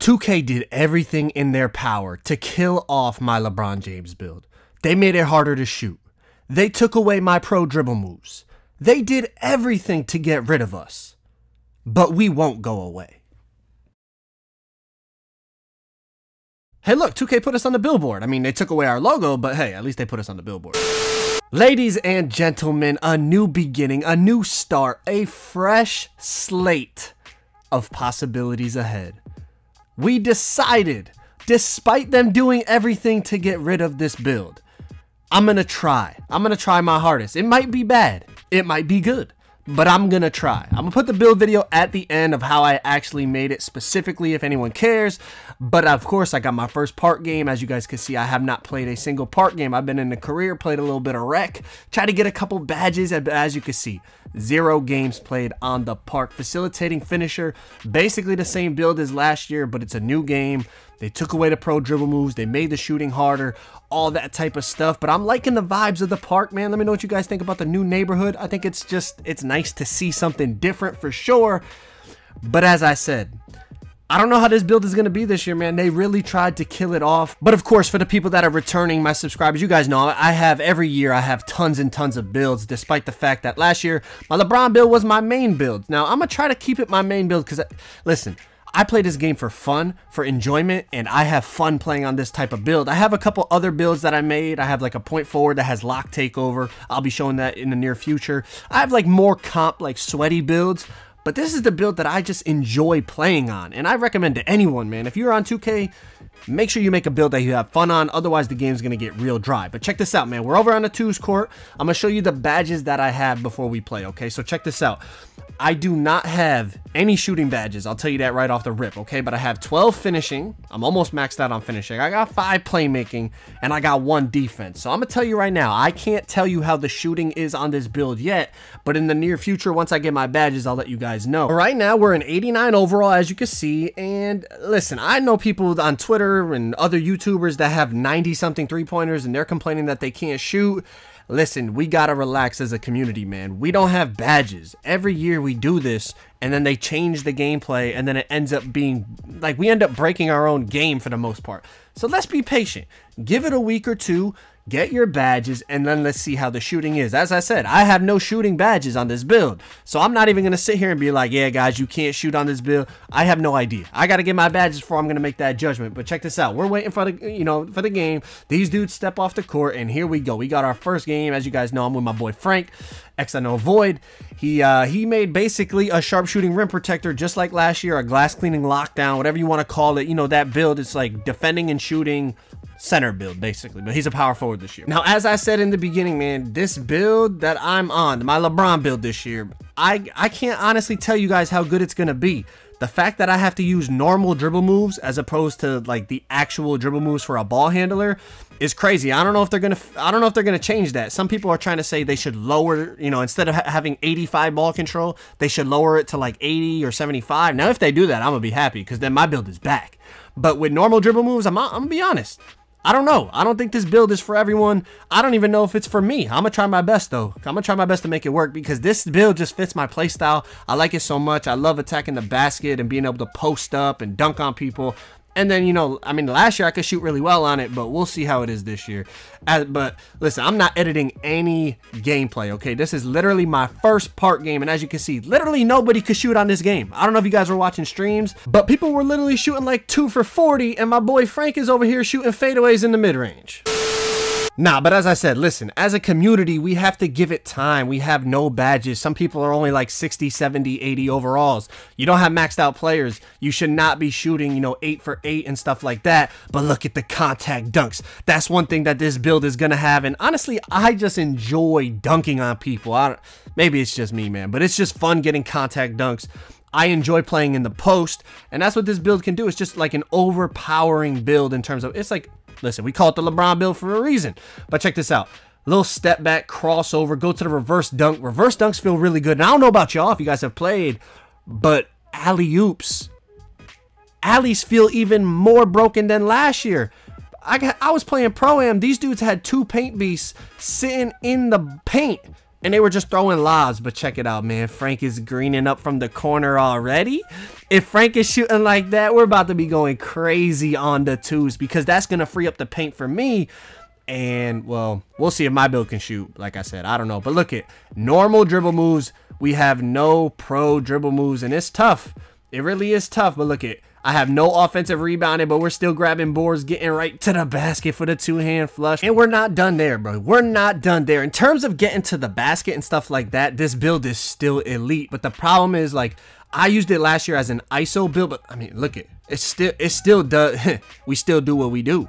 2K did everything in their power to kill off my LeBron James build. They made it harder to shoot. They took away my pro dribble moves. They did everything to get rid of us. But we won't go away. Hey look, 2K put us on the billboard. I mean, they took away our logo, but hey, at least they put us on the billboard. Ladies and gentlemen, a new beginning, a new start, a fresh slate of possibilities ahead. We decided, despite them doing everything to get rid of this build, I'm gonna try my hardest. It might be bad, it might be good, but I'm gonna try. I'm gonna put the build video at the end of how I actually made it specifically if anyone cares. But of course, I got my first park game. As you guys can see, I have not played a single park game. I've been in a career, played a little bit of rec, tried to get a couple badges. As you can see, 0 games played on the park. Facilitating finisher, basically the same build as last year, but it's a new game. They took away the pro dribble moves. They made the shooting harder, all that type of stuff. But I'm liking the vibes of the park, man. Let me know what you guys think about the new neighborhood. I think it's nice to see something different for sure. But as I said, I don't know how this build is going to be this year, man. They really tried to kill it off. But of course, for the people that are returning, my subscribers, you guys know every year I have tons and tons of builds, despite the fact that last year my LeBron build was my main build. Now, I'm going to try to keep it my main build because, listen, I play this game for fun, for enjoyment, and I have fun playing on this type of build. I have a couple other builds that I made. I have like a point forward that has lock takeover. I'll be showing that in the near future. I have like more comp, like sweaty builds. But this is the build that I just enjoy playing on, and I recommend to anyone, man. If you're on 2K, make sure you make a build that you have fun on, otherwise the game's gonna get real dry. But check this out, man. We're over on the 2's court. I'm gonna show you the badges that I have before we play, okay? So check this out. I do not have any shooting badges. I'll tell you that right off the rip, okay? But I have 12 finishing. I'm almost maxed out on finishing. I got 5 playmaking, and I got 1 defense. So I'm gonna tell you right now, I can't tell you how the shooting is on this build yet, but in the near future, once I get my badges, I'll let you guys know. But right now, we're an 89 overall, as you can see, and listen, I know people on Twitter and other YouTubers that have 90-something three-pointers, and they're complaining that they can't shoot. Listen, we gotta relax as a community, man. We don't have badges. Every year we do this, and then they change the gameplay, and then it ends up being like we end up breaking our own game for the most part. So let's be patient. Give it a week or two, get your badges, and then let's see how the shooting is. As I said, I have no shooting badges on this build, so I'm not even gonna sit here and be like, yeah, guys, you can't shoot on this build. I have no idea. I gotta get my badges before I'm gonna make that judgment. But check this out. We're waiting for the, for the game. These dudes step off the court, and here we go. We got our first game. As you guys know, I'm with my boy Frank. XNO Void. He made basically a sharpshooting rim protector just like last year, a glass cleaning lockdown, whatever you want to call it. You know, that build is like defending and shooting center build basically, but he's a power forward this year. Now, as I said in the beginning, man, this build that I'm on, my LeBron build this year, I can't honestly tell you guys how good it's gonna be. The fact that I have to use normal dribble moves as opposed to like the actual dribble moves for a ball handler is crazy. I don't know if they're gonna change that. Some people are trying to say they should lower, you know, instead of having 85 ball control, they should lower it to like 80 or 75. Now, if they do that, I'm gonna be happy because then my build is back. But with normal dribble moves, I'm gonna be honest, I don't know. I don't think this build is for everyone. I don't even know if it's for me. I'm gonna try my best though. I'm gonna try my best to make it work because this build just fits my play style. I like it so much. I love attacking the basket and being able to post up and dunk on people. And then, you know, I mean, last year I could shoot really well on it, but we'll see how it is this year. But listen, I'm not editing any gameplay, okay? This is literally my first part game, and as you can see, literally nobody could shoot on this game. I don't know if you guys were watching streams, but people were literally shooting like 2 for 40, and my boy Frank is over here shooting fadeaways in the mid-range. Nah, but as I said, listen, as a community, we have to give it time. We have no badges. Some people are only like 60, 70, 80 overalls. You don't have maxed out players. You should not be shooting, you know, 8 for 8 and stuff like that. But look at the contact dunks. That's one thing that this build is going to have. And honestly, I just enjoy dunking on people. Maybe it's just me, man, but it's just fun getting contact dunks. I enjoy playing in the post, and that's what this build can do. It's just like an overpowering build in terms of, it's like, listen, we call it the LeBron build for a reason. But check this out. Little step back, crossover, go to the reverse dunk. Reverse dunks feel really good. And I don't know about y'all if you guys have played, but alley-oops. Alleys feel even more broken than last year. I was playing Pro-Am. These dudes had 2 paint beasts sitting in the paint. and they were just throwing lobs. But check it out, man. Frank is greening up from the corner already. If Frank is shooting like that, we're about to be going crazy on the twos, because that's going to free up the paint for me. And, well, we'll see if my build can shoot. Like I said, I don't know. But look at normal dribble moves. We have no pro dribble moves, and it's tough. It really is tough. But look at, I have no offensive rebounding, but we're still grabbing boards, getting right to the basket for the two-hand flush. And we're not done there, bro. We're not done there. In terms of getting to the basket and stuff like that, this build is still elite. But the problem is, like, I used it last year as an ISO build, but I mean, look at it still does. We still do what we do.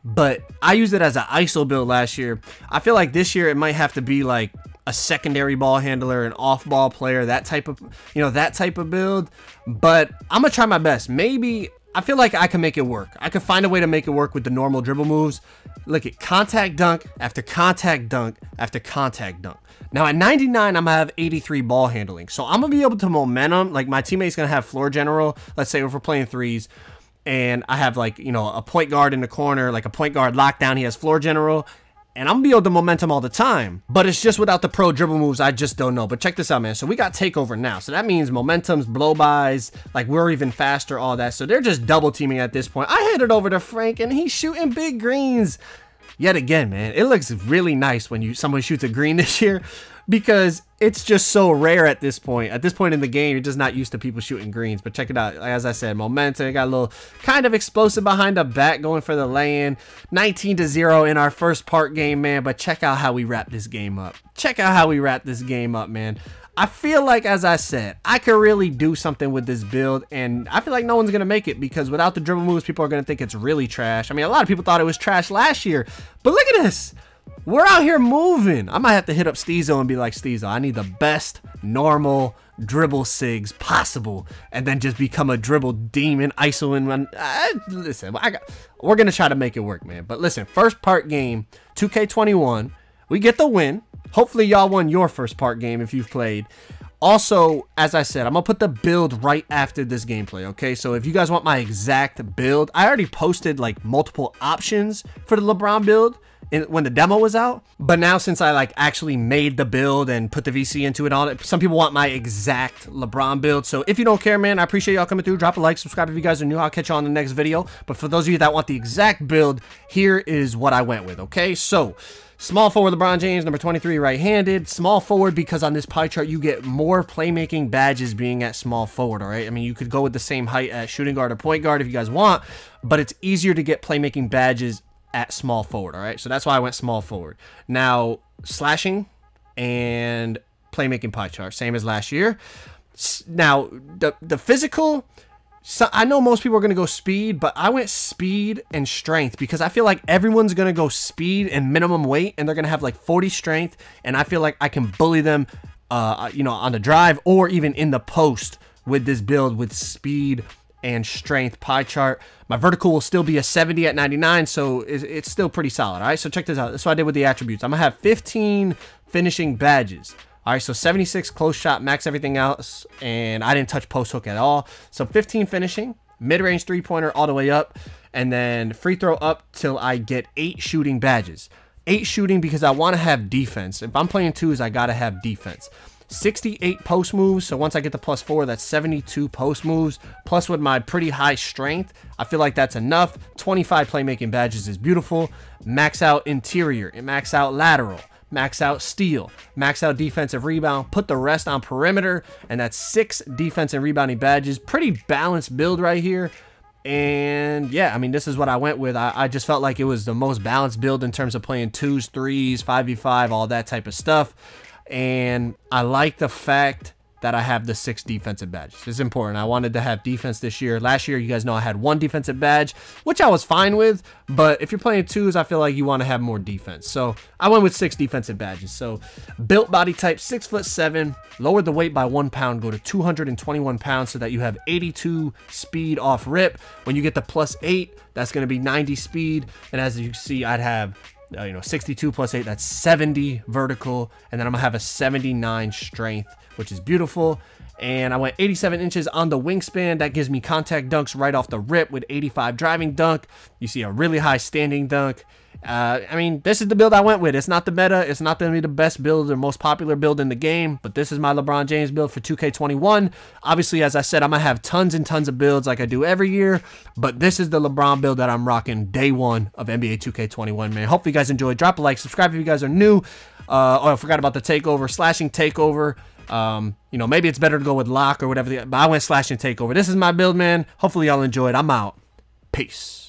But I used it as an ISO build last year. I feel like this year it might have to be like a secondary ball handler, an off-ball player, that type of, that type of build. But I'm gonna try my best. Maybe I feel like I can make it work. I can find a way to make it work with the normal dribble moves. Look at contact dunk after contact dunk after contact dunk. Now at 99, I'm gonna have 83 ball handling. So I'm gonna be able to momentum. Like my teammate's gonna have floor general. Let's say if we're playing threes, and I have like, a point guard in the corner, like a point guard lockdown. He has floor general. And I'm going to be able to momentum all the time. But it's just without the pro dribble moves, I just don't know. But check this out, man. So we got takeover now. So that means momentums, blow-bys, like we're even faster, all that. So they're just double teaming at this point. I hand it over to Frank, and he's shooting big greens. Yet again, man, it looks really nice when someone shoots a green this year, because it's just so rare at this point. At this point in the game, you're just not used to people shooting greens. But check it out. As I said, momentum. Got a little kind of explosive behind the back, going for the lay-in. 19-0 in our first part game, man. But check out how we wrap this game up. Check out how we wrap this game up, man. I feel like, as I said, I could really do something with this build, and I feel like no one's going to make it, because without the dribble moves, people are going to think it's really trash. I mean, a lot of people thought it was trash last year, but look at this. We're out here moving. I might have to hit up Steezo and be like, Steezo, I need the best normal dribble sigs possible, and then just become a dribble demon, ISO and run. Listen, we're going to try to make it work, man. But listen, first part game, 2K21, we get the win. Hopefully y'all won your first part game if you've played. Also, as I said, I'm going to put the build right after this gameplay, okay? So if you guys want my exact build, I already posted like multiple options for the LeBron build when the demo was out. But now, since I like actually made the build and put the VC into it, all that, some people want my exact LeBron build. So if you don't care, man, I appreciate y'all coming through. Drop a like, subscribe if you guys are new. I'll catch you on the next video. But for those of you that want the exact build, here is what I went with, okay? So small forward LeBron James, number 23, right-handed. Small forward, because on this pie chart you get more playmaking badges being at small forward, all right? I mean, you could go with the same height at shooting guard or point guard if you guys want, but it's easier to get playmaking badges at small forward, all right? So that's why I went small forward. Now, slashing and playmaking pie chart, same as last year. Now, the physical, so I know most people are going to go speed, but I went speed and strength, because I feel like everyone's going to go speed and minimum weight, and they're going to have like 40 strength, and I feel like I can bully them, on the drive or even in the post with this build with speed and strength pie chart. My vertical will still be a 70 at 99, so it's still pretty solid, all right? So check this out. That's what I did with the attributes. I'm going to have 15 finishing badges. All right, so 76 close shot, max everything else, and I didn't touch post hook at all. So 15 finishing, mid-range three-pointer all the way up, and then free throw up till I get 8 shooting badges. 8 shooting because I want to have defense. If I'm playing twos, I got to have defense. 68 post moves, so once I get to +4, that's 72 post moves, plus with my pretty high strength, I feel like that's enough. 25 playmaking badges is beautiful. Max out interior, and max out lateral. Max out steal, max out defensive rebound, put the rest on perimeter, and that's 6 defense and rebounding badges. Pretty balanced build right here. And yeah, I mean, this is what I went with. I just felt like it was the most balanced build in terms of playing 2s, 3s, 5v5, all that type of stuff. And I like the fact that I have the 6 defensive badges. It's important. I wanted to have defense this year. Last year, you guys know I had 1 defensive badge, which I was fine with. But if you're playing 2s, I feel like you want to have more defense. So I went with 6 defensive badges. So built body type, 6'7", lowered the weight by 1 pound, go to 221 pounds, so that you have 82 speed off rip. When you get the +8, that's going to be 90 speed. And as you can see, I'd have 62 +8, that's 70 vertical, and then I'm gonna have a 79 strength, which is beautiful. And I went 87 inches on the wingspan. That gives me contact dunks right off the rip with 85 driving dunk. You see a really high standing dunk. I mean, this is the build I went with. It's not the meta. It's not going to be the best build or most popular build in the game, but this is my LeBron James build for 2K21. Obviously, as I said, I'm going to have tons and tons of builds like I do every year, but this is the LeBron build that I'm rocking day one of NBA 2K21, man. Hopefully, you guys enjoyed. Drop a like, subscribe if you guys are new. Oh, I forgot about the takeover, slashing takeover. You know, maybe it's better to go with lock or whatever, but I went slashing takeover. This is my build, man. Hopefully, y'all enjoyed. I'm out. Peace.